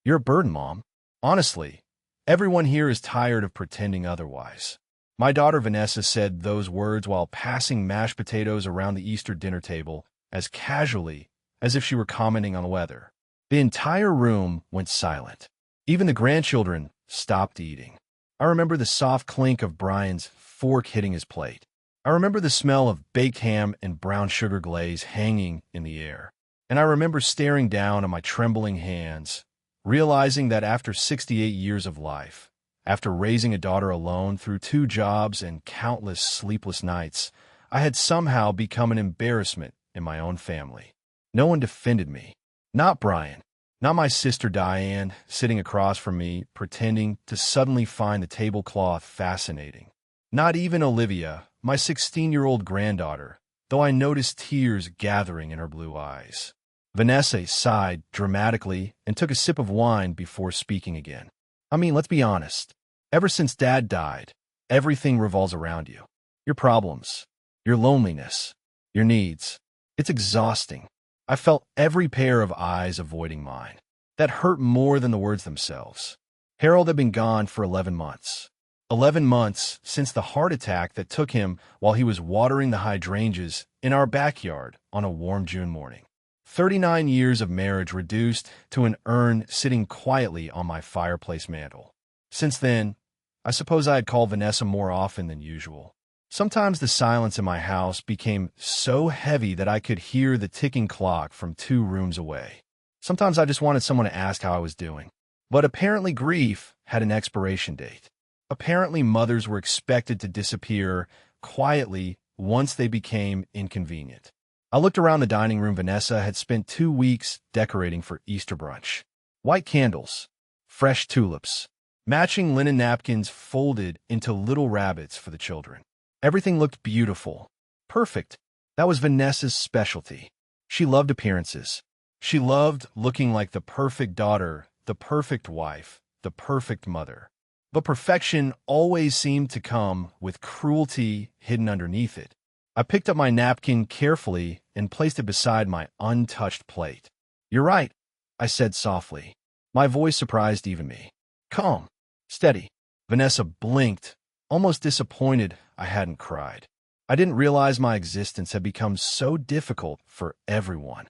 You're a burden, Mom. Honestly, everyone here is tired of pretending otherwise. My daughter Vanessa said those words while passing mashed potatoes around the Easter dinner table as casually as if she were commenting on the weather. The entire room went silent. Even the grandchildren stopped eating. I remember the soft clink of Brian's fork hitting his plate. I remember the smell of baked ham and brown sugar glaze hanging in the air. And I remember staring down at my trembling hands, realizing that after 68 years of life, after raising a daughter alone through 2 jobs and countless sleepless nights, I had somehow become an embarrassment in my own family. No one defended me. Not Brian. Not my sister Diane, sitting across from me, pretending to suddenly find the tablecloth fascinating. Not even Olivia, my 16-year-old granddaughter, though I noticed tears gathering in her blue eyes. Vanessa sighed dramatically and took a sip of wine before speaking again. I mean, let's be honest. Ever since Dad died, everything revolves around you. Your problems, your loneliness, your needs. It's exhausting. I felt every pair of eyes avoiding mine. That hurt more than the words themselves. Harold had been gone for 11 months. 11 months since the heart attack that took him while he was watering the hydrangeas in our backyard on a warm June morning. 39 years of marriage reduced to an urn sitting quietly on my fireplace mantel. Since then, I suppose I had called Vanessa more often than usual. Sometimes the silence in my house became so heavy that I could hear the ticking clock from 2 rooms away. Sometimes I just wanted someone to ask how I was doing. But apparently grief had an expiration date. Apparently mothers were expected to disappear quietly once they became inconvenient. I looked around the dining room. Vanessa had spent 2 weeks decorating for Easter brunch. White candles, fresh tulips, matching linen napkins folded into little rabbits for the children. Everything looked beautiful, perfect. That was Vanessa's specialty. She loved appearances. She loved looking like the perfect daughter, the perfect wife, the perfect mother. But perfection always seemed to come with cruelty hidden underneath it. I picked up my napkin carefully and placed it beside my untouched plate. "You're right," I said softly. My voice surprised even me. "Calm, steady." Vanessa blinked, almost disappointed I hadn't cried. I didn't realize my existence had become so difficult for everyone.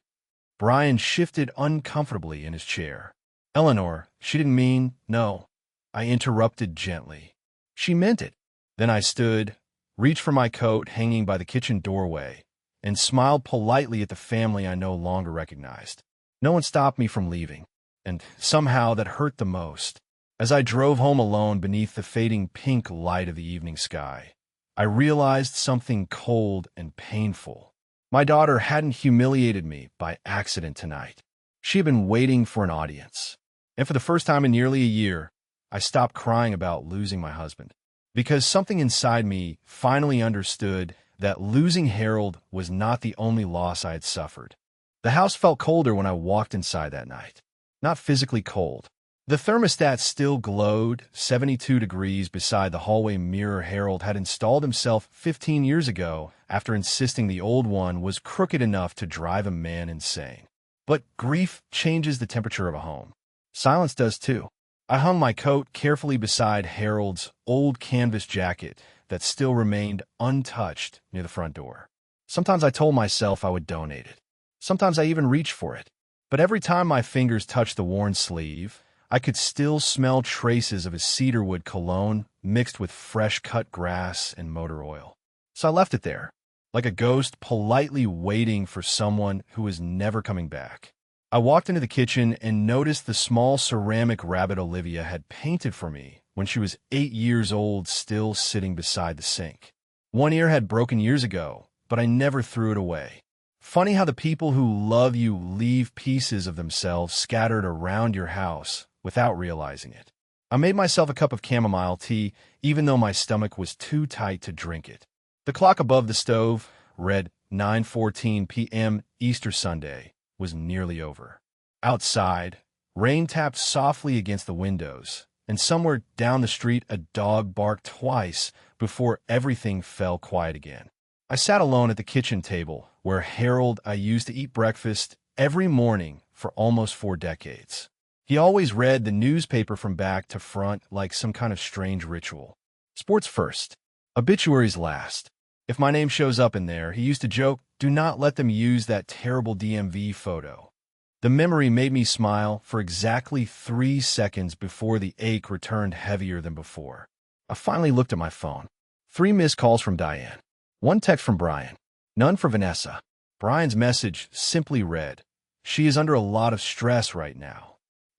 Brian shifted uncomfortably in his chair. "Eleanor, she didn't mean—" "No," I interrupted gently. "She meant it." Then I stood, reached for my coat hanging by the kitchen doorway, and smiled politely at the family I no longer recognized. No one stopped me from leaving, and somehow that hurt the most. As I drove home alone beneath the fading pink light of the evening sky, I realized something cold and painful. My daughter hadn't humiliated me by accident tonight. She had been waiting for an audience. And for the first time in nearly a year, I stopped crying about losing my husband. Because something inside me finally understood that losing Harold was not the only loss I had suffered. The house felt colder when I walked inside that night. Not physically cold. The thermostat still glowed 72 degrees beside the hallway mirror Harold had installed himself 15 years ago after insisting the old one was crooked enough to drive a man insane. But grief changes the temperature of a home. Silence does too. I hung my coat carefully beside Harold's old canvas jacket that still remained untouched near the front door. Sometimes I told myself I would donate it. Sometimes I even reached for it. But every time my fingers touched the worn sleeve, I could still smell traces of his cedarwood cologne mixed with fresh-cut grass and motor oil. So I left it there, like a ghost politely waiting for someone who was never coming back. I walked into the kitchen and noticed the small ceramic rabbit Olivia had painted for me when she was 8 years old still sitting beside the sink. One ear had broken years ago, but I never threw it away. Funny how the people who love you leave pieces of themselves scattered around your house without realizing it. I made myself a cup of chamomile tea, even though my stomach was too tight to drink it. The clock above the stove read 9:14 p.m. Easter Sunday was nearly over. Outside, rain tapped softly against the windows, and somewhere down the street a dog barked twice before everything fell quiet again. I sat alone at the kitchen table where Harold I used to eat breakfast every morning for almost 4 decades. He always read the newspaper from back to front like some kind of strange ritual. Sports first, obituaries last. If my name shows up in there, he used to joke, do not let them use that terrible DMV photo. The memory made me smile for exactly 3 seconds before the ache returned heavier than before. I finally looked at my phone. 3 missed calls from Diane. 1 text from Brian. None for Vanessa. Brian's message simply read, "She is under a lot of stress right now."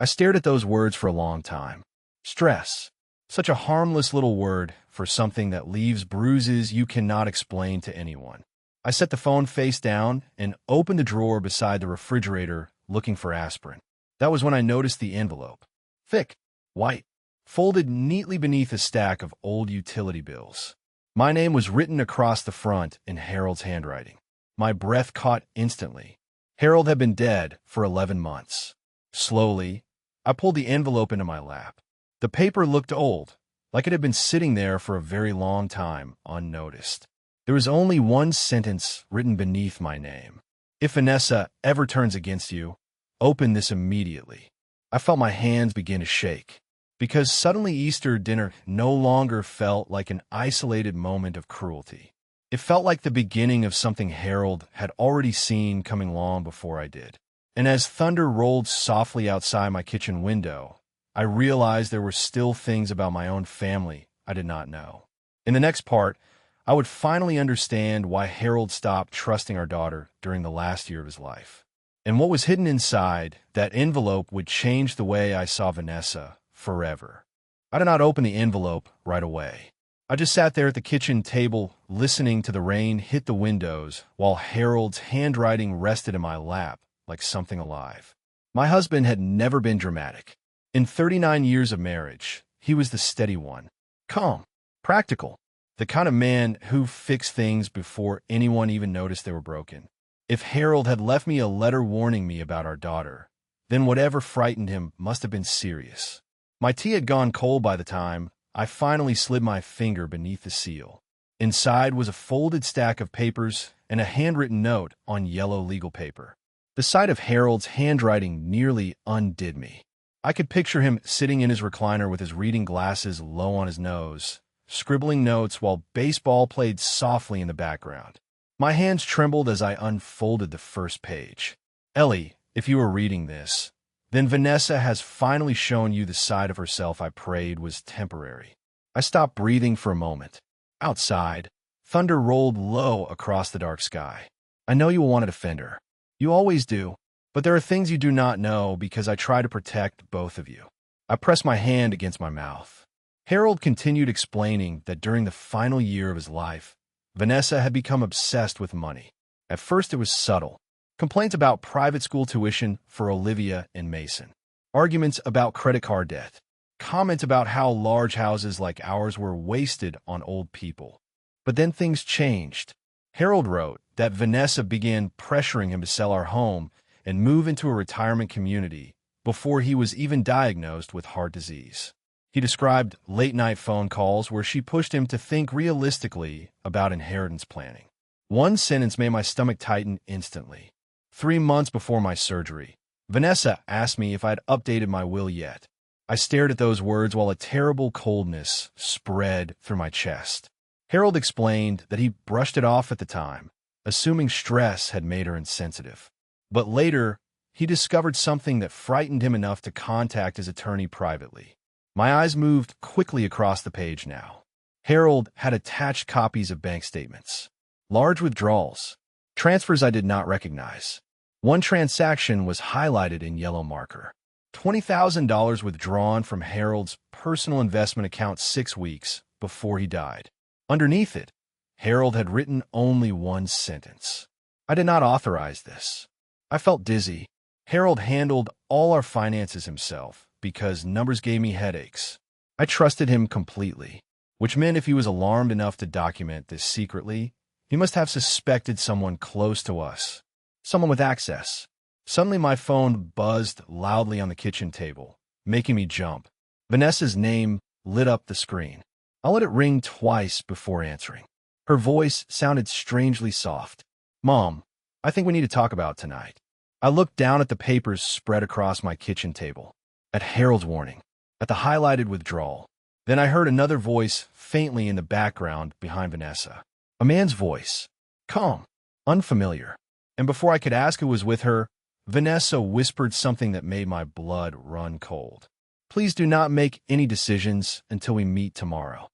I stared at those words for a long time. Stress. Such a harmless little word for something that leaves bruises you cannot explain to anyone. I set the phone face down and opened the drawer beside the refrigerator looking for aspirin. That was when I noticed the envelope. Thick, white, folded neatly beneath a stack of old utility bills. My name was written across the front in Harold's handwriting. My breath caught instantly. Harold had been dead for 11 months. Slowly, I pulled the envelope into my lap. The paper looked old, like it had been sitting there for a very long time, unnoticed. There was only 1 sentence written beneath my name. If Vanessa ever turns against you, open this immediately. I felt my hands begin to shake, because suddenly Easter dinner no longer felt like an isolated moment of cruelty. It felt like the beginning of something Harold had already seen coming long before I did. And as thunder rolled softly outside my kitchen window, I realized there were still things about my own family I did not know. In the next part, I would finally understand why Harold stopped trusting our daughter during the last year of his life. And what was hidden inside that envelope would change the way I saw Vanessa forever. I did not open the envelope right away. I just sat there at the kitchen table, listening to the rain hit the windows while Harold's handwriting rested in my lap like something alive. My husband had never been dramatic. In 39 years of marriage, he was the steady one. Calm, practical, the kind of man who fixed things before anyone even noticed they were broken. If Harold had left me a letter warning me about our daughter, then whatever frightened him must have been serious. My tea had gone cold by the time I finally slid my finger beneath the seal. Inside was a folded stack of papers and a handwritten note on yellow legal paper. The sight of Harold's handwriting nearly undid me. I could picture him sitting in his recliner with his reading glasses low on his nose, scribbling notes while baseball played softly in the background. My hands trembled as I unfolded the first page. Ellie, if you are reading this, then Vanessa has finally shown you the side of herself I prayed was temporary. I stopped breathing for a moment. Outside, thunder rolled low across the dark sky. I know you will want to defend her. You always do. But there are things you do not know because I try to protect both of you. I pressed my hand against my mouth. Harold continued explaining that during the final year of his life, Vanessa had become obsessed with money. At first it was subtle. Complaints about private school tuition for Olivia and Mason. Arguments about credit card debt. Comments about how large houses like ours were wasted on old people. But then things changed. Harold wrote that Vanessa began pressuring him to sell our home and move into a retirement community before he was even diagnosed with heart disease. He described late-night phone calls where she pushed him to think realistically about inheritance planning. One sentence made my stomach tighten instantly. 3 months before my surgery, Vanessa asked me if I'd updated my will yet. I stared at those words while a terrible coldness spread through my chest. Harold explained that he brushed it off at the time, assuming stress had made her insensitive. But later, he discovered something that frightened him enough to contact his attorney privately. My eyes moved quickly across the page now. Harold had attached copies of bank statements. Large withdrawals. Transfers I did not recognize. One transaction was highlighted in yellow marker. $20,000 withdrawn from Harold's personal investment account 6 weeks before he died. Underneath it, Harold had written only one sentence. I did not authorize this. I felt dizzy. Harold handled all our finances himself because numbers gave me headaches. I trusted him completely, which meant if he was alarmed enough to document this secretly, he must have suspected someone close to us, someone with access. Suddenly my phone buzzed loudly on the kitchen table, making me jump. Vanessa's name lit up the screen. I let it ring twice before answering. Her voice sounded strangely soft. "Mom, I think we need to talk about tonight." I looked down at the papers spread across my kitchen table. at Harold's warning, at the highlighted withdrawal. Then I heard another voice faintly in the background behind Vanessa. A man's voice. Calm, unfamiliar. And before I could ask who was with her, Vanessa whispered something that made my blood run cold. Please do not make any decisions until we meet tomorrow.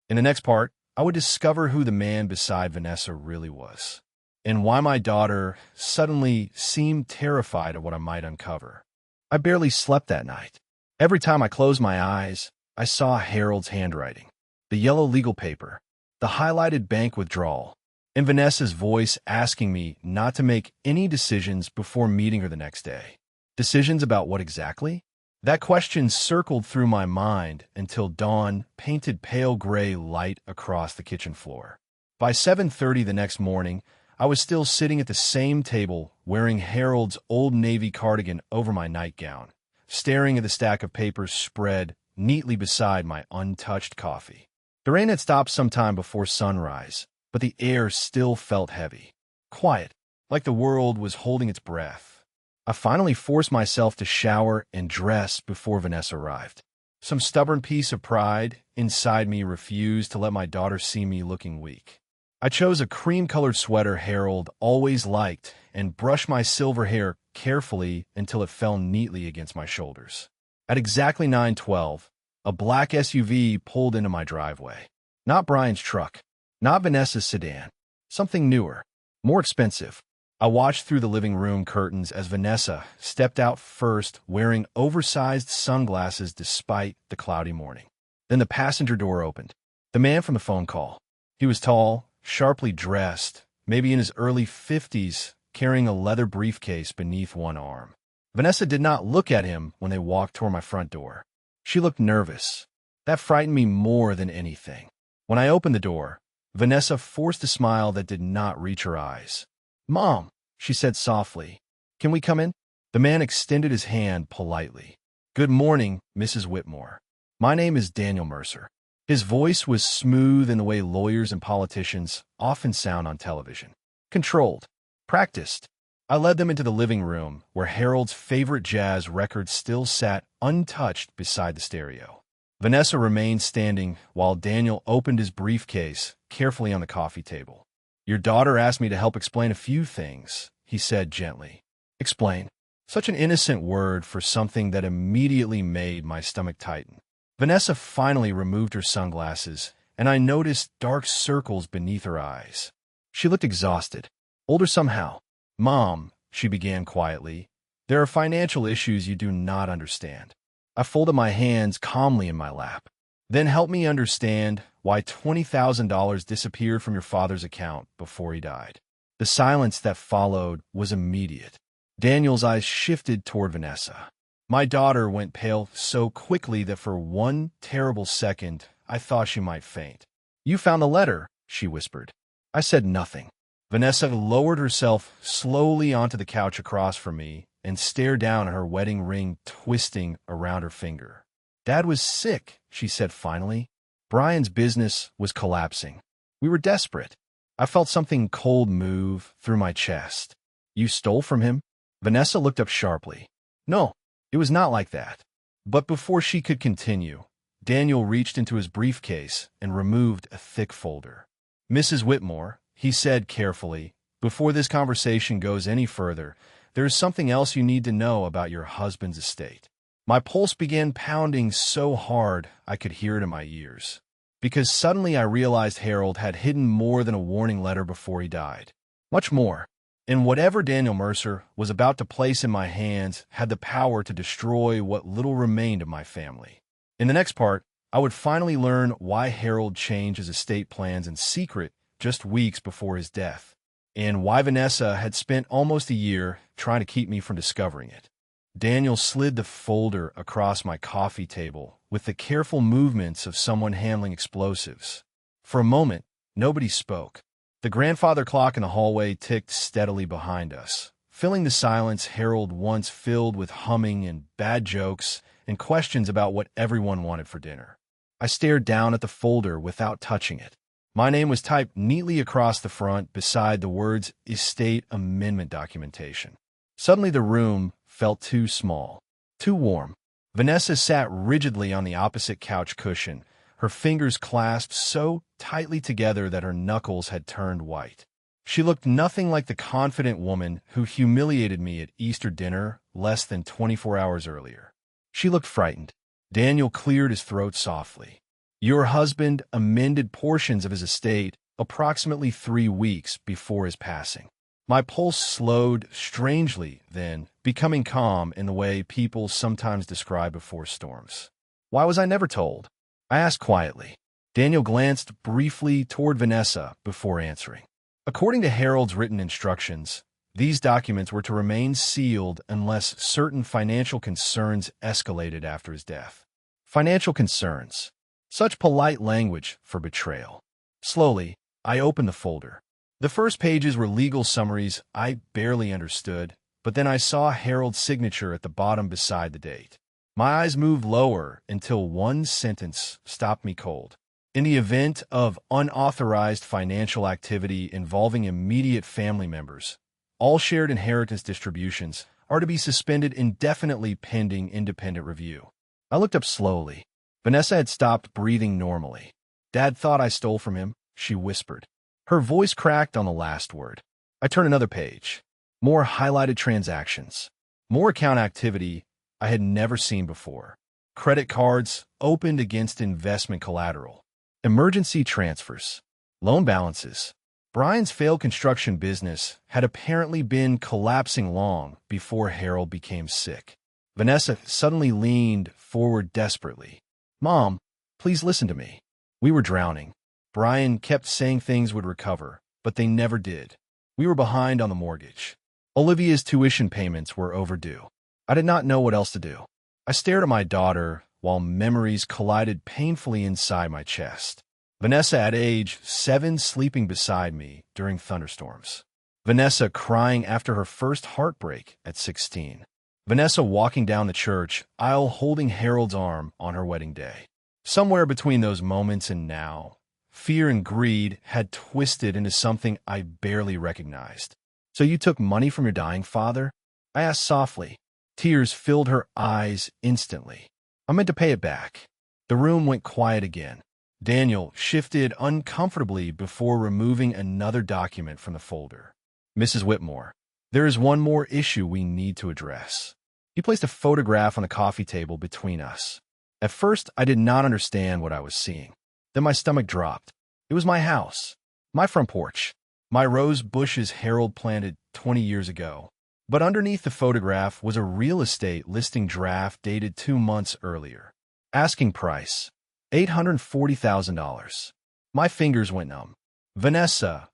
In the next part, I would discover who the man beside Vanessa really was, and why my daughter suddenly seemed terrified of what I might uncover. I barely slept that night. Every time I closed my eyes, I saw Harold's handwriting, the yellow legal paper, the highlighted bank withdrawal, and Vanessa's voice asking me not to make any decisions before meeting her the next day. Decisions about what exactly? That question circled through my mind until dawn painted pale gray light across the kitchen floor. By 7:30 the next morning, I was still sitting at the same table, wearing Harold's Old Navy cardigan over my nightgown, staring at the stack of papers spread neatly beside my untouched coffee. The rain had stopped some time before sunrise, but the air still felt heavy, quiet, like the world was holding its breath. I finally forced myself to shower and dress before Vanessa arrived. Some stubborn piece of pride inside me refused to let my daughter see me looking weak. I chose a cream-colored sweater Harold always liked and brushed my silver hair carefully until it fell neatly against my shoulders. At exactly 9:12, a black SUV pulled into my driveway. Not Brian's truck, not Vanessa's sedan, something newer, more expensive. I watched through the living room curtains as Vanessa stepped out first, wearing oversized sunglasses despite the cloudy morning. Then the passenger door opened. The man from the phone call. He was tall, sharply dressed, maybe in his early 50s, carrying a leather briefcase beneath one arm. Vanessa did not look at him when they walked toward my front door. She looked nervous. That frightened me more than anything. When I opened the door, Vanessa forced a smile that did not reach her eyes. "Mom," she said softly, "can we come in?" The man extended his hand politely. "Good morning, Mrs. Whitmore. My name is Daniel Mercer." His voice was smooth in the way lawyers and politicians often sound on television. Controlled. Practiced. I led them into the living room, where Harold's favorite jazz record still sat untouched beside the stereo. Vanessa remained standing while Daniel opened his briefcase carefully on the coffee table. "Your daughter asked me to help explain a few things," he said gently. Explain. Such an innocent word for something that immediately made my stomach tighten. Vanessa finally removed her sunglasses, and I noticed dark circles beneath her eyes. She looked exhausted, older somehow. "Mom," she began quietly, "there are financial issues you do not understand." I folded my hands calmly in my lap. "Then help me understand why $20,000 disappeared from your father's account before he died." The silence that followed was immediate. Daniel's eyes shifted toward Vanessa. My daughter went pale so quickly that for one terrible second, I thought she might faint. "You found the letter," she whispered. I said nothing. Vanessa lowered herself slowly onto the couch across from me and stared down at her wedding ring twisting around her finger. "Dad was sick," she said finally. "Brian's business was collapsing. We were desperate." I felt something cold move through my chest. "You stole from him?" Vanessa looked up sharply. "No, it was not like that." But before she could continue, Daniel reached into his briefcase and removed a thick folder. "Mrs. Whitmore," he said carefully, "before this conversation goes any further, there is something else you need to know about your husband's estate." My pulse began pounding so hard I could hear it in my ears, because suddenly I realized Harold had hidden more than a warning letter before he died. Much more. And whatever Daniel Mercer was about to place in my hands had the power to destroy what little remained of my family. In the next part, I would finally learn why Harold changed his estate plans in secret just weeks before his death, and why Vanessa had spent almost a year trying to keep me from discovering it. Daniel slid the folder across my coffee table with the careful movements of someone handling explosives. For a moment, nobody spoke. The grandfather clock in the hallway ticked steadily behind us, filling the silence Harold once filled with humming and bad jokes and questions about what everyone wanted for dinner. I stared down at the folder without touching it. My name was typed neatly across the front beside the words Estate Amendment Documentation. Suddenly the room felt too small, too warm. Vanessa sat rigidly on the opposite couch cushion, her fingers clasped so tightly together that her knuckles had turned white. She looked nothing like the confident woman who humiliated me at Easter dinner less than 24 hours earlier. She looked frightened. Daniel cleared his throat softly. Your husband amended portions of his estate approximately 3 weeks before his passing. My pulse slowed strangely then, becoming calm in the way people sometimes describe before storms. Why was I never told? I asked quietly. Daniel glanced briefly toward Vanessa before answering. According to Harold's written instructions, these documents were to remain sealed unless certain financial concerns escalated after his death. Financial concerns. Such polite language for betrayal. Slowly, I opened the folder. The first pages were legal summaries I barely understood, but then I saw Harold's signature at the bottom beside the date. My eyes moved lower until one sentence stopped me cold. In the event of unauthorized financial activity involving immediate family members, all shared inheritance distributions are to be suspended indefinitely pending independent review. I looked up slowly. Vanessa had stopped breathing normally. Dad thought I stole from him, she whispered. Her voice cracked on the last word. I turned another page. More highlighted transactions. More account activity I had never seen before. Credit cards opened against investment collateral. Emergency transfers. Loan balances. Brian's failed construction business had apparently been collapsing long before Harold became sick. Vanessa suddenly leaned forward desperately. Mom, please listen to me. We were drowning. Brian kept saying things would recover, but they never did. We were behind on the mortgage. Olivia's tuition payments were overdue. I did not know what else to do. I stared at my daughter while memories collided painfully inside my chest. Vanessa at age 7 sleeping beside me during thunderstorms. Vanessa crying after her first heartbreak at 16. Vanessa walking down the church aisle holding Harold's arm on her wedding day. Somewhere between those moments and now, fear and greed had twisted into something I barely recognized. So you took money from your dying father? I asked softly. Tears filled her eyes instantly. I meant to pay it back. The room went quiet again. Daniel shifted uncomfortably before removing another document from the folder. Mrs. Whitmore, there is one more issue we need to address. He placed a photograph on the coffee table between us. At first, I did not understand what I was seeing. Then my stomach dropped. It was my house, my front porch, my rose bushes Harold planted 20 years ago. But underneath the photograph was a real estate listing draft dated 2 months earlier. Asking price, $840,000. My fingers went numb. Vanessa,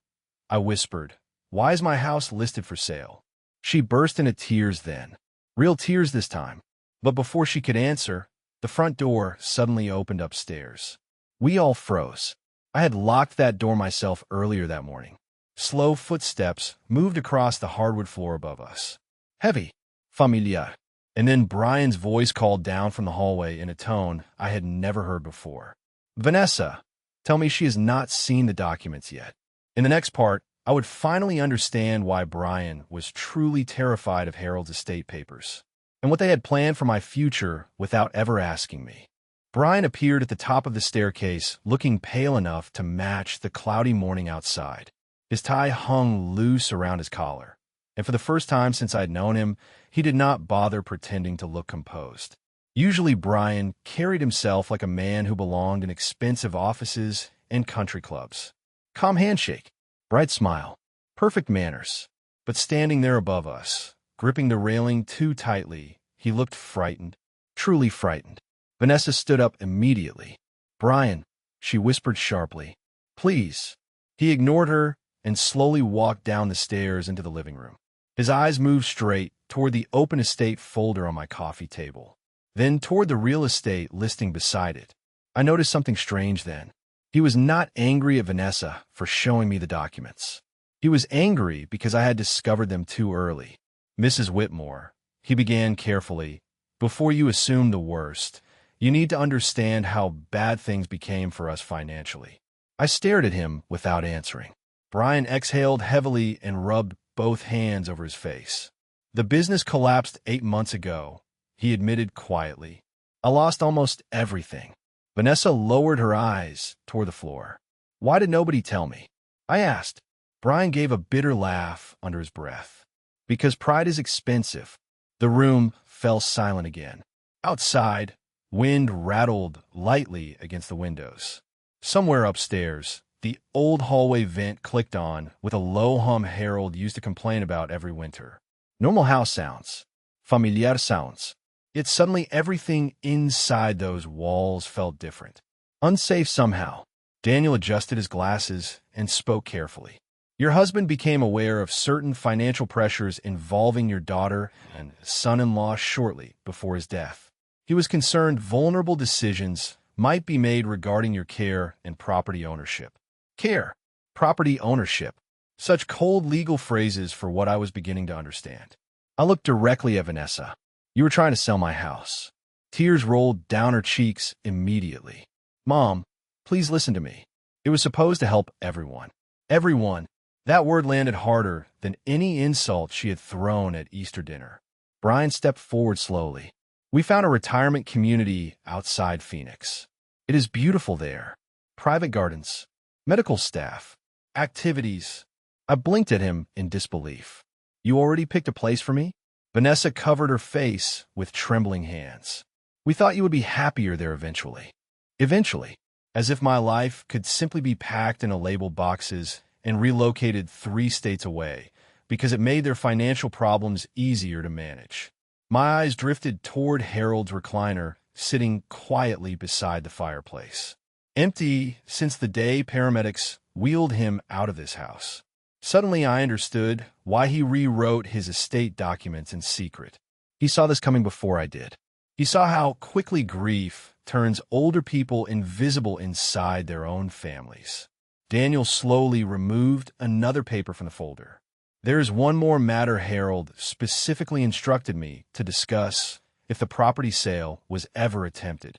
I whispered, why is my house listed for sale? She burst into tears then. Real tears this time. But before she could answer, the front door suddenly opened upstairs. We all froze. I had locked that door myself earlier that morning. Slow footsteps moved across the hardwood floor above us. Heavy, familiar. And then Brian's voice called down from the hallway in a tone I had never heard before. Vanessa, tell me she has not seen the documents yet. In the next part, I would finally understand why Brian was truly terrified of Harold's estate papers, and what they had planned for my future without ever asking me. Brian appeared at the top of the staircase, looking pale enough to match the cloudy morning outside. His tie hung loose around his collar, and for the first time since I'd known him, he did not bother pretending to look composed. Usually Brian carried himself like a man who belonged in expensive offices and country clubs. Calm handshake, bright smile, perfect manners. But standing there above us, gripping the railing too tightly, he looked frightened, truly frightened. Vanessa stood up immediately. Brian, she whispered sharply. Please. He ignored her and slowly walked down the stairs into the living room. His eyes moved straight toward the open estate folder on my coffee table, then toward the real estate listing beside it. I noticed something strange then. He was not angry at Vanessa for showing me the documents. He was angry because I had discovered them too early. Mrs. Whitmore, he began carefully, before you assume the worst, you need to understand how bad things became for us financially. I stared at him without answering. Brian exhaled heavily and rubbed both hands over his face. The business collapsed 8 months ago, he admitted quietly. I lost almost everything. Vanessa lowered her eyes toward the floor. Why did nobody tell me? I asked. Brian gave a bitter laugh under his breath. Because pride is expensive. The room fell silent again. Outside, wind rattled lightly against the windows. Somewhere upstairs, the old hallway vent clicked on with a low hum Harold used to complain about every winter. Normal house sounds. Familiar sounds. Yet suddenly everything inside those walls felt different. Unsafe somehow. Daniel adjusted his glasses and spoke carefully. Your husband became aware of certain financial pressures involving your daughter and son-in-law shortly before his death. He was concerned vulnerable decisions might be made regarding your care and property ownership. Care, property ownership. Such cold legal phrases for what I was beginning to understand. I looked directly at Vanessa. You were trying to sell my house. Tears rolled down her cheeks immediately. Mom, please listen to me. It was supposed to help everyone. Everyone. That word landed harder than any insult she had thrown at Easter dinner. Brian stepped forward slowly. We found a retirement community outside Phoenix. It is beautiful there. Private gardens, medical staff, activities. I blinked at him in disbelief. You already picked a place for me? Vanessa covered her face with trembling hands. We thought you would be happier there eventually. Eventually. As if my life could simply be packed in labeled boxes and relocated 3 states away because it made their financial problems easier to manage. My eyes drifted toward Harold's recliner, sitting quietly beside the fireplace. Empty since the day paramedics wheeled him out of this house. Suddenly I understood why he rewrote his estate documents in secret. He saw this coming before I did. He saw how quickly grief turns older people invisible inside their own families. Daniel slowly removed another paper from the folder. There is one more matter Harold specifically instructed me to discuss if the property sale was ever attempted.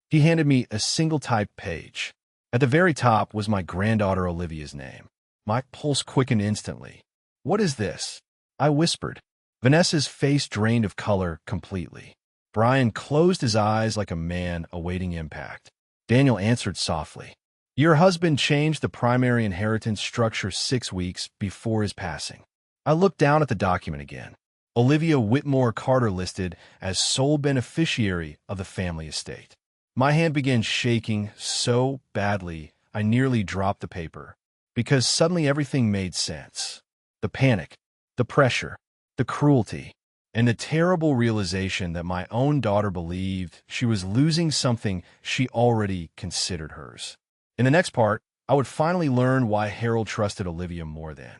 He handed me a single-typed page. At the very top was my granddaughter Olivia's name. My pulse quickened instantly. What is this? I whispered. Vanessa's face drained of color completely. Brian closed his eyes like a man awaiting impact. Daniel answered softly. Your husband changed the primary inheritance structure 6 weeks before his passing. I looked down at the document again. Olivia Whitmore Carter listed as sole beneficiary of the family estate. My hand began shaking so badly I nearly dropped the paper, because suddenly everything made sense. The panic, the pressure, the cruelty, and the terrible realization that my own daughter believed she was losing something she already considered hers. In the next part, I would finally learn why Harold trusted Olivia more than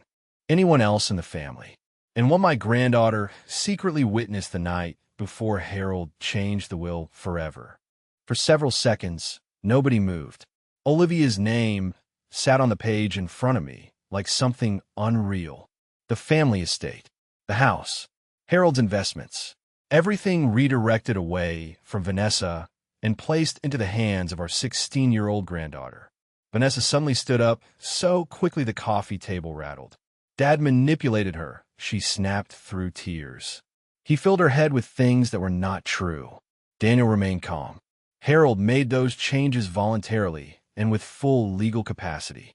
anyone else in the family, and what my granddaughter secretly witnessed the night before Harold changed the will forever. For several seconds, nobody moved. Olivia's name sat on the page in front of me like something unreal. The family estate, the house, Harold's investments, everything redirected away from Vanessa and placed into the hands of our 16-year-old granddaughter. Vanessa suddenly stood up so quickly the coffee table rattled. Dad manipulated her, she snapped through tears. He filled her head with things that were not true. Daniel remained calm. Harold made those changes voluntarily and with full legal capacity.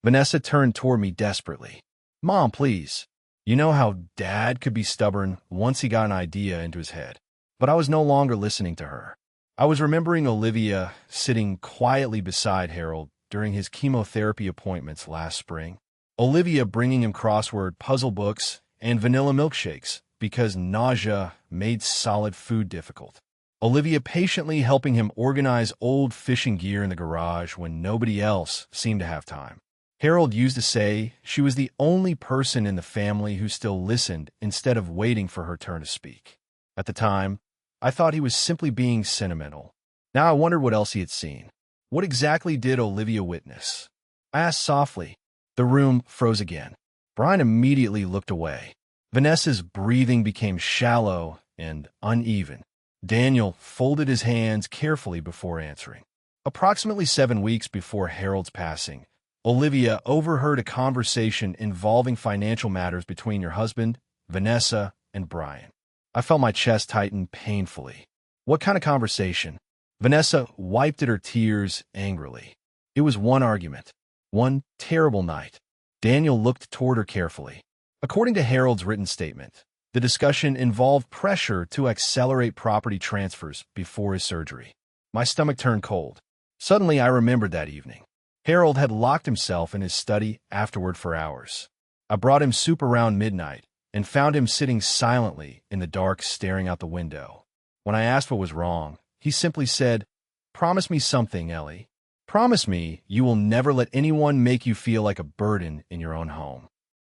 Vanessa turned toward me desperately. Mom, please. You know how Dad could be stubborn once he got an idea into his head. But I was no longer listening to her. I was remembering Olivia sitting quietly beside Harold during his chemotherapy appointments last spring. Olivia bringing him crossword puzzle books and vanilla milkshakes because nausea made solid food difficult. Olivia patiently helping him organize old fishing gear in the garage when nobody else seemed to have time. Harold used to say she was the only person in the family who still listened instead of waiting for her turn to speak. At the time, I thought he was simply being sentimental. Now I wondered what else he had seen. What exactly did Olivia witness? I asked softly. The room froze again. Brian immediately looked away. Vanessa's breathing became shallow and uneven. Daniel folded his hands carefully before answering. Approximately 7 weeks before Harold's passing, Olivia overheard a conversation involving financial matters between your husband, Vanessa, and Brian. I felt my chest tighten painfully. What kind of conversation? Vanessa wiped at her tears angrily. It was one argument. One terrible night. Daniel looked toward her carefully. According to Harold's written statement, the discussion involved pressure to accelerate property transfers before his surgery. My stomach turned cold. Suddenly, I remembered that evening. Harold had locked himself in his study afterward for hours. I brought him soup around midnight and found him sitting silently in the dark staring out the window. When I asked what was wrong, he simply said, "Promise me something, Ellie. Promise me you will never let anyone make you feel like a burden in your own home."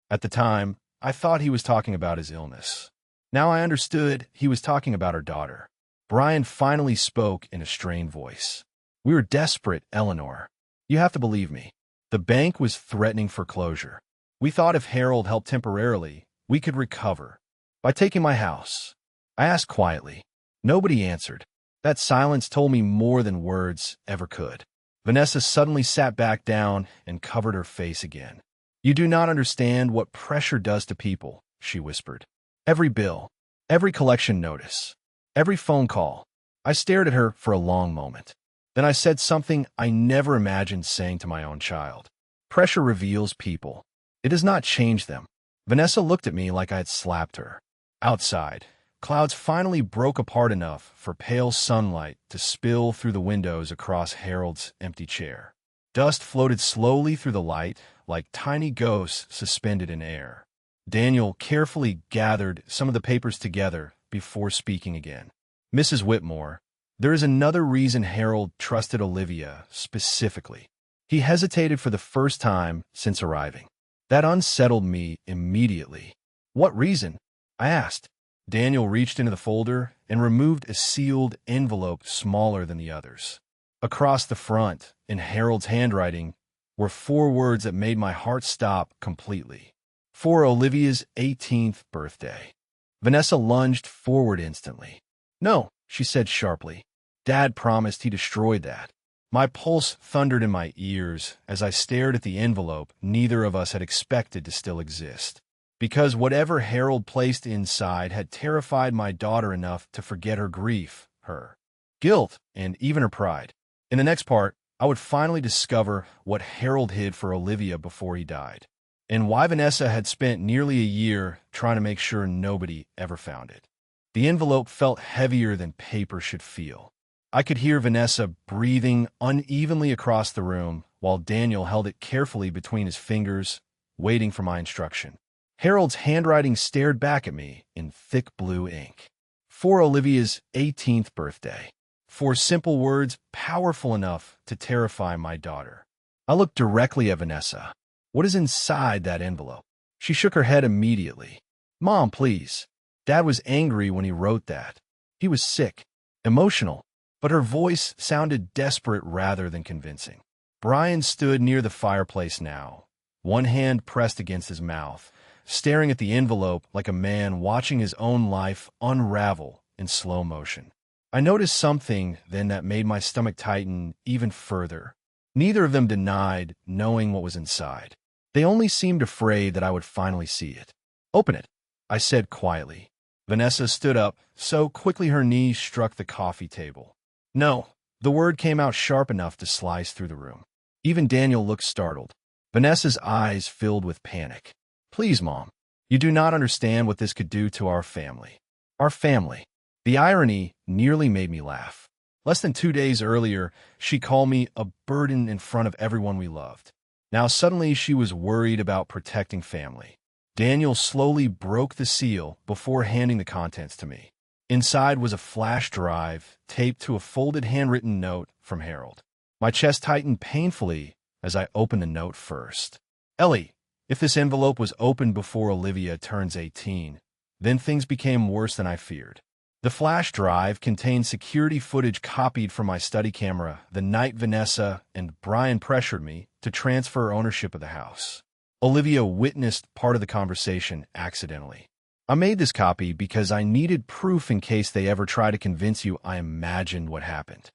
At the time, I thought he was talking about his illness. Now I understood he was talking about our daughter. Brian finally spoke in a strained voice. "We were desperate, Eleanor. You have to believe me. The bank was threatening foreclosure. We thought if Harold helped temporarily, we could recover. By taking my house." I asked quietly. Nobody answered. That silence told me more than words ever could. Vanessa suddenly sat back down and covered her face again. "You do not understand what pressure does to people," she whispered. "Every bill, every collection notice, every phone call." I stared at her for a long moment. Then I said something I never imagined saying to my own child. "Pressure reveals people. It does not change them." Vanessa looked at me like I had slapped her. Outside, clouds finally broke apart enough for pale sunlight to spill through the windows across Harold's empty chair. Dust floated slowly through the light like tiny ghosts suspended in air. Daniel carefully gathered some of the papers together before speaking again. "Mrs. Whitmore, there is another reason Harold trusted Olivia specifically. He hesitated for the first time since arriving. That unsettled me immediately." "What reason?" I asked. Daniel reached into the folder and removed a sealed envelope smaller than the others. Across the front, in Harold's handwriting, were 4 words that made my heart stop completely. "For Olivia's 18th birthday." Vanessa lunged forward instantly. "No," she said sharply. "Dad promised he destroyed that." My pulse thundered in my ears as I stared at the envelope neither of us had expected to still exist. Because whatever Harold placed inside had terrified my daughter enough to forget her grief, her guilt, and even her pride. In the next part, I would finally discover what Harold hid for Olivia before he died, and why Vanessa had spent nearly a year trying to make sure nobody ever found it. The envelope felt heavier than paper should feel. I could hear Vanessa breathing unevenly across the room while Daniel held it carefully between his fingers, waiting for my instruction. Harold's handwriting stared back at me in thick blue ink. "For Olivia's 18th birthday." 4 simple words powerful enough to terrify my daughter. I looked directly at Vanessa. "What is inside that envelope?" She shook her head immediately. "Mom, please." Dad was angry when he wrote that. He was sick, emotional, but her voice sounded desperate rather than convincing. Brian stood near the fireplace now, one hand pressed against his mouth, staring at the envelope like a man watching his own life unravel in slow motion. I noticed something then that made my stomach tighten even further. Neither of them denied knowing what was inside. They only seemed afraid that I would finally see it. "Open it," I said quietly. Vanessa stood up, so quickly her knees struck the coffee table. "No." The word came out sharp enough to slice through the room. Even Daniel looked startled. Vanessa's eyes filled with panic. "Please, Mom. You do not understand what this could do to our family." Our family. The irony nearly made me laugh. Less than 2 days earlier, she called me a burden in front of everyone we loved. Now suddenly she was worried about protecting family. Daniel slowly broke the seal before handing the contents to me. Inside was a flash drive taped to a folded handwritten note from Harold. My chest tightened painfully as I opened the note first. "Ellie, if this envelope was opened before Olivia turns 18, then things became worse than I feared." The flash drive contained security footage copied from my study camera the night Vanessa and Brian pressured me to transfer ownership of the house. Olivia witnessed part of the conversation accidentally. I made this copy because I needed proof in case they ever try to convince you I imagined what happened.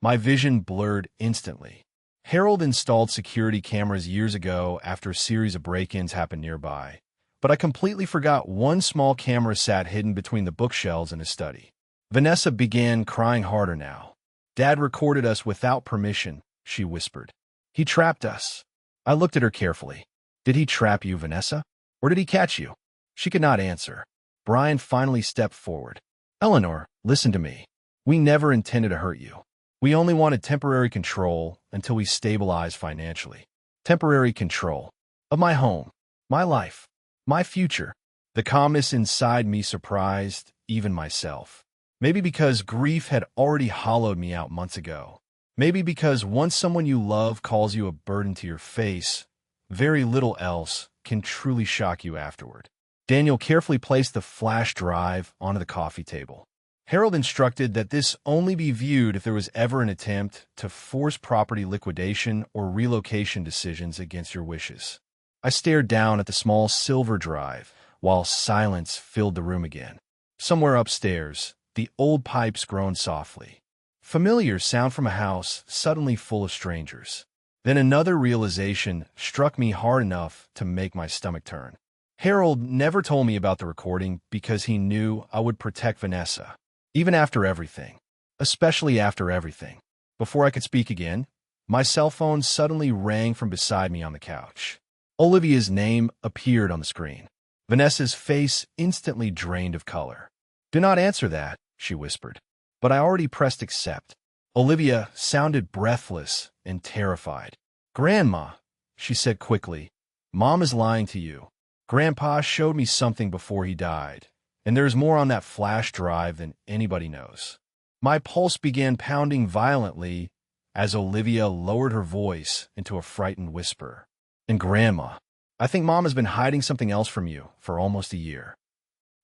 My vision blurred instantly. Harold installed security cameras years ago after a series of break-ins happened nearby, but I completely forgot one small camera sat hidden between the bookshelves in his study. Vanessa began crying harder now. Dad recorded us without permission, she whispered. He trapped us. I looked at her carefully. Did he trap you, Vanessa? Or did he catch you? She could not answer. Brian finally stepped forward. Eleanor, listen to me. We never intended to hurt you. We only wanted temporary control until we stabilized financially. Temporary control of my home, my life, my future. The calmness inside me surprised even myself. Maybe because grief had already hollowed me out months ago. Maybe because once someone you love calls you a burden to your face, very little else can truly shock you afterward. Daniel carefully placed the flash drive onto the coffee table. Harold instructed that this only be viewed if there was ever an attempt to force property liquidation or relocation decisions against your wishes. I stared down at the small silver drive while silence filled the room again. Somewhere upstairs, the old pipes groaned softly. Familiar sound from a house suddenly full of strangers. Then another realization struck me hard enough to make my stomach turn. Harold never told me about the recording because he knew I would protect Vanessa, even after everything, especially after everything. Before I could speak again, my cell phone suddenly rang from beside me on the couch. Olivia's name appeared on the screen. Vanessa's face instantly drained of color. Do not answer that, she whispered. But I already pressed accept. Olivia sounded breathless and terrified. Grandma, she said quickly, Mom is lying to you. Grandpa showed me something before he died, and there's more on that flash drive than anybody knows. My pulse began pounding violently as Olivia lowered her voice into a frightened whisper. And Grandma, I think Mom has been hiding something else from you for almost a year.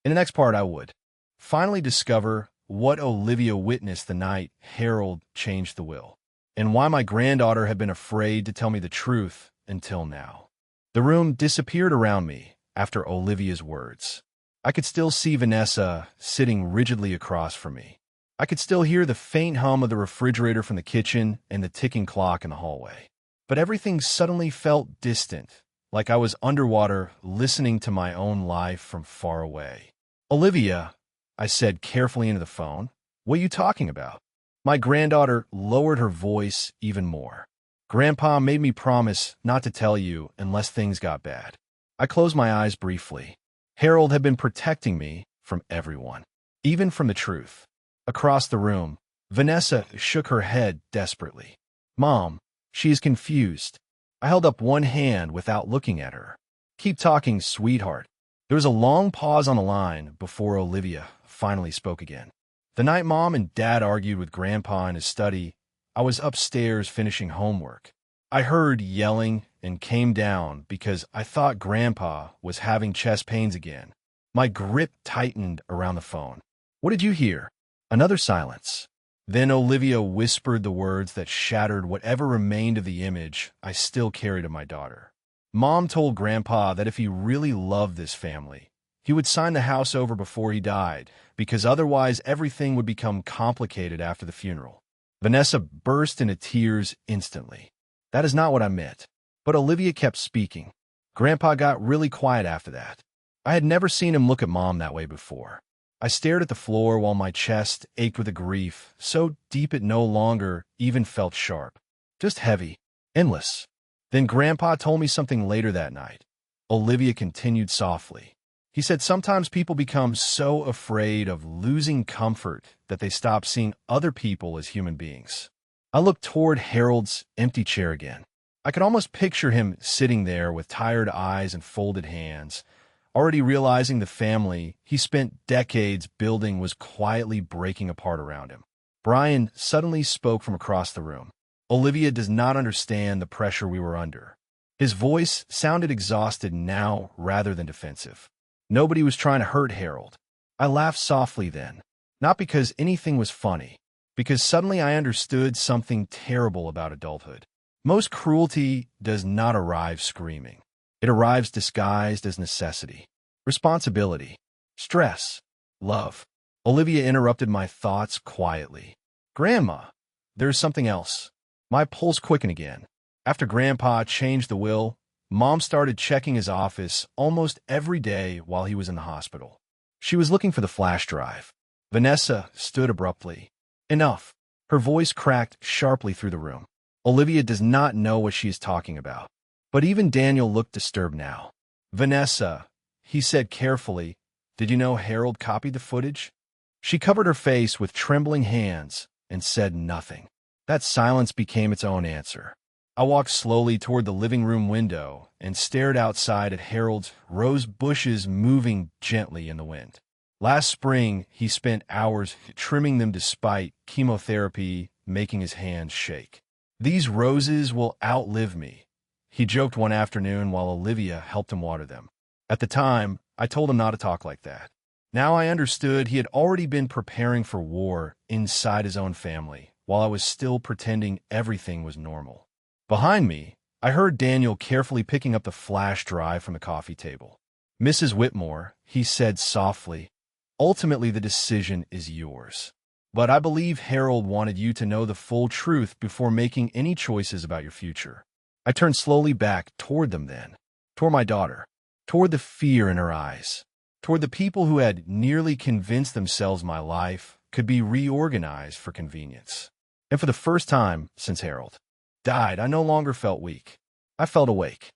In the next part, I would finally discover what Olivia witnessed the night Harold changed the will, and why my granddaughter had been afraid to tell me the truth until now. The room disappeared around me after Olivia's words. I could still see Vanessa sitting rigidly across from me. I could still hear the faint hum of the refrigerator from the kitchen and the ticking clock in the hallway. But everything suddenly felt distant, like I was underwater listening to my own life from far away. Olivia, I said carefully into the phone, what are you talking about? My granddaughter lowered her voice even more. Grandpa made me promise not to tell you unless things got bad. I closed my eyes briefly. Harold had been protecting me from everyone, even from the truth. Across the room, Vanessa shook her head desperately. Mom, she is confused. I held up one hand without looking at her. Keep talking, sweetheart. There was a long pause on the line before Olivia finally spoke again. The night Mom and Dad argued with Grandpa in his study, I was upstairs finishing homework. I heard yelling and came down because I thought Grandpa was having chest pains again. My grip tightened around the phone. What did you hear? Another silence. Then Olivia whispered the words that shattered whatever remained of the image I still carried of my daughter. Mom told Grandpa that if he really loved this family, he would sign the house over before he died, because otherwise everything would become complicated after the funeral. Vanessa burst into tears instantly. That is not what I meant. But Olivia kept speaking. Grandpa got really quiet after that. I had never seen him look at Mom that way before. I stared at the floor while my chest ached with a grief so deep it no longer even felt sharp. Just heavy, endless. Then Grandpa told me something later that night. Olivia continued softly. He said sometimes people become so afraid of losing comfort that they stop seeing other people as human beings. I looked toward Harold's empty chair again. I could almost picture him sitting there with tired eyes and folded hands, already realizing the family he spent decades building was quietly breaking apart around him. Brian suddenly spoke from across the room. Olivia does not understand the pressure we were under. His voice sounded exhausted now rather than defensive. Nobody was trying to hurt Harold. I laughed softly then, not because anything was funny, because suddenly I understood something terrible about adulthood. Most cruelty does not arrive screaming. It arrives disguised as necessity, responsibility, stress, love. Olivia interrupted my thoughts quietly. Grandma, there's something else. My pulse quickened again. After Grandpa changed the will, Mom started checking his office almost every day while he was in the hospital. She was looking for the flash drive. Vanessa stood abruptly. Enough. Her voice cracked sharply through the room. Olivia does not know what she is talking about. But even Daniel looked disturbed now. Vanessa, he said carefully, did you know Harold copied the footage? She covered her face with trembling hands and said nothing. That silence became its own answer. I walked slowly toward the living room window and stared outside at Harold's rose bushes moving gently in the wind. Last spring, he spent hours trimming them despite chemotherapy making his hands shake. These roses will outlive me, he joked one afternoon while Olivia helped him water them. At the time, I told him not to talk like that. Now I understood he had already been preparing for war inside his own family, while I was still pretending everything was normal. Behind me, I heard Daniel carefully picking up the flash drive from the coffee table. Mrs. Whitmore, he said softly, ultimately the decision is yours. But I believe Harold wanted you to know the full truth before making any choices about your future. I turned slowly back toward them then, toward my daughter, toward the fear in her eyes, toward the people who had nearly convinced themselves my life could be reorganized for convenience. And for the first time since Harold died, I no longer felt weak. I felt awake.